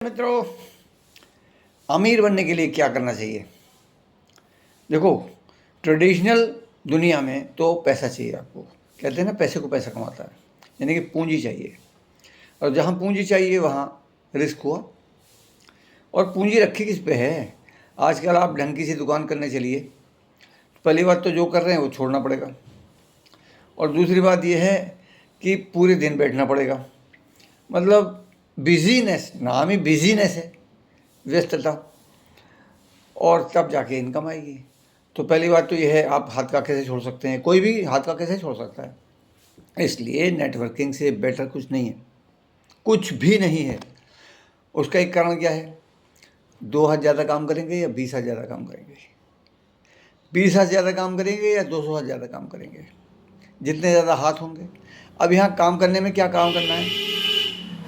मित्रों, अमीर बनने के लिए क्या करना चाहिए? देखो, ट्रेडिशनल दुनिया में तो पैसा चाहिए आपको। कहते हैं ना, पैसे को पैसा कमाता है, यानी कि पूंजी चाहिए। और जहाँ पूंजी चाहिए वहाँ रिस्क हुआ। और पूंजी रखी किस पे है? आजकल आप ढंग की सी दुकान करने चलिए, पहली बात तो जो कर रहे हैं वो छोड़ना पड़ेगा, और दूसरी बात यह है कि पूरे दिन बैठना पड़ेगा। मतलब बिजीनेस, नाम ही बिजीनेस है, व्यस्तता, और तब जाके इनकम आएगी। तो पहली बात तो यह है, आप हाथ का कैसे छोड़ सकते हैं? कोई भी हाथ का कैसे छोड़ सकता है? इसलिए नेटवर्किंग से बेटर कुछ नहीं है, कुछ भी नहीं है। उसका एक कारण क्या है? 2 हाथ ज़्यादा काम करेंगे या 20 हाथ ज़्यादा काम करेंगे? 20 हाथ ज़्यादा काम करेंगे या 200 हाथ ज़्यादा काम करेंगे? जितने ज़्यादा हाथ होंगे। अब यहाँ काम करने में क्या काम करना है?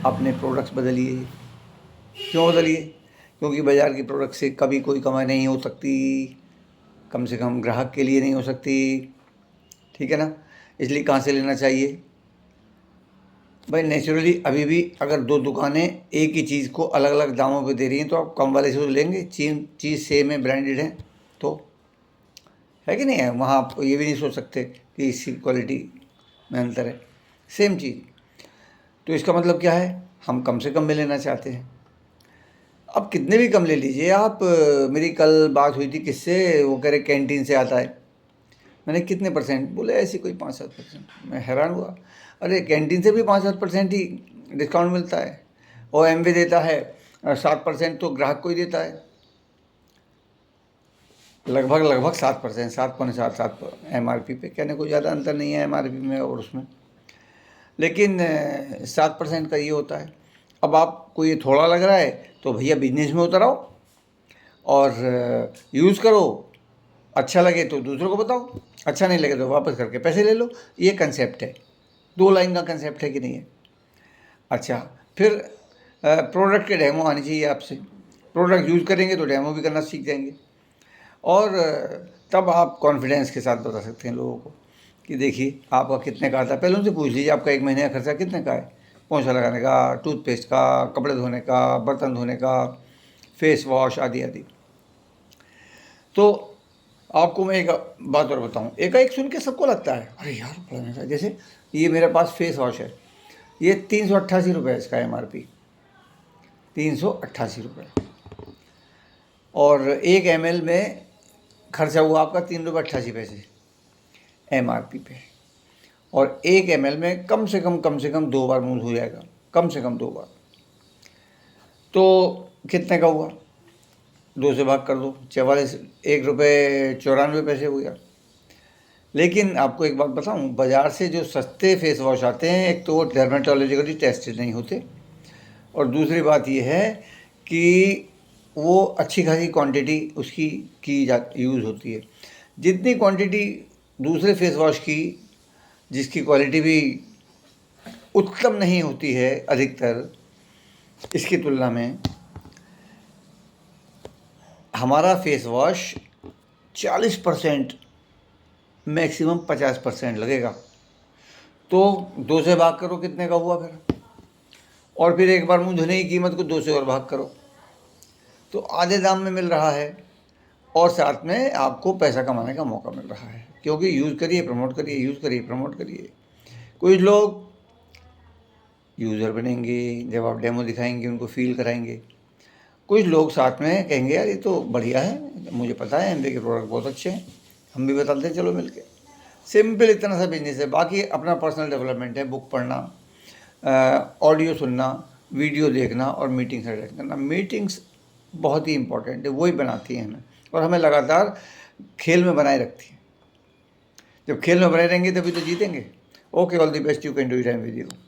अपने प्रोडक्ट्स बदलिए। क्यों बदलिए? क्योंकि बाज़ार की प्रोडक्ट से कभी कोई कमाई नहीं हो सकती, कम से कम ग्राहक के लिए नहीं हो सकती। ठीक है ना? इसलिए कहाँ से लेना चाहिए भाई? नेचुरली अभी भी अगर 2 दुकानें एक ही चीज़ को अलग अलग दामों पे दे रही हैं तो आप कम वाले से तो लेंगे। चीज़ सेम है, ब्रांडेड है, तो है कि नहीं है? वहाँ आप ये भी नहीं सोच सकते कि इसकी क्वालिटी में अंतर है, सेम चीज़। तो इसका मतलब क्या है? हम कम से कम में लेना चाहते हैं। अब कितने भी कम ले लीजिए आप। मेरी कल बात हुई थी किससे, वो कह रहे कैंटीन से आता है। मैंने कितने परसेंट बोले? ऐसी कोई 5-7%। मैं हैरान हुआ, अरे कैंटीन से भी 5-7% ही डिस्काउंट मिलता है, और एमवे देता है 7%, तो ग्राहक को ही देता है लगभग 7%, 7.7 MRP पे। कहने को ज़्यादा अंतर नहीं है MRP में और उसमें, लेकिन 7% का ये होता है। अब आपको ये थोड़ा लग रहा है तो भैया बिजनेस में उतर आओ और यूज़ करो। अच्छा लगे तो दूसरों को बताओ, अच्छा नहीं लगे तो वापस करके पैसे ले लो। ये कंसेप्ट है, 2 लाइन का कंसेप्ट है कि नहीं है? अच्छा, फिर प्रोडक्ट के डेमो आनी चाहिए आपसे। प्रोडक्ट यूज़ करेंगे तो डेमो भी करना सीख जाएंगे, और तब आप कॉन्फिडेंस के साथ बता सकते हैं लोगों को कि देखिए आपका कितने का आता है। पहले उनसे पूछ लीजिए आपका 1 महीने का खर्चा कितने का है? पोंछा लगाने का, टूथपेस्ट का, कपड़े धोने का, बर्तन धोने का, फेस वॉश आदि आदि। तो आपको मैं एक बात और बताऊं, एकाएक सुन के सबको लगता है अरे यार बड़ा महंगा है। जैसे ये मेरे पास फेस वॉश है, ये 388 रुपये है इसका MRP, 388 रुपये, और 1 ml में खर्चा हुआ आपका 3 रुपये 88 पैसे MRP पे। और 1 ml में कम से कम 2 बार मुँह धो जाएगा, कम से कम 2 बार। तो कितने का हुआ? 2 से भाग कर दो, 44, 1 रुपये 94 पैसे हो गया। लेकिन आपको एक बात बताऊं, बाज़ार से जो सस्ते फेस वॉश आते हैं, एक तो वो डर्मेटोलॉजिकली टेस्टेड नहीं होते, और दूसरी बात ये है कि वो अच्छी खासी क्वांटिटी उसकी यूज़ होती है। जितनी क्वांटिटी दूसरे फेस वॉश की, जिसकी क्वालिटी भी उत्तम नहीं होती है अधिकतर, इसकी तुलना में हमारा फेस वॉश 40%, मैक्सिमम 50% लगेगा। तो 2 से भाग करो, कितने का हुआ फिर? और फिर एक बार मुँह धोने की कीमत को 2 से और भाग करो, तो आधे दाम में मिल रहा है, और साथ में आपको पैसा कमाने का मौका मिल रहा है। क्योंकि यूज़ करिए प्रमोट करिए, यूज़ करिए प्रमोट करिए। कुछ लोग यूज़र बनेंगे, जब आप डेमो दिखाएंगे उनको फील कराएंगे। कुछ लोग साथ में कहेंगे यार ये तो बढ़िया है, मुझे पता है एमवे के प्रोडक्ट बहुत अच्छे हैं, हम भी बताते हैं, चलो मिलके। सिंपल इतना सा बिजनेस है। बाकी अपना पर्सनल डेवलपमेंट है, बुक पढ़ना, ऑडियो सुनना, वीडियो देखना, और मीटिंग्स अटेंड करना। मीटिंग्स बहुत ही इंपॉर्टेंट है, वही बनाती हैं हमें, और हमें लगातार खेल में बनाए रखती हैं। जब खेल में बने रहेंगे तभी तो जीतेंगे। Okay, all the best, you can do it, I am with you.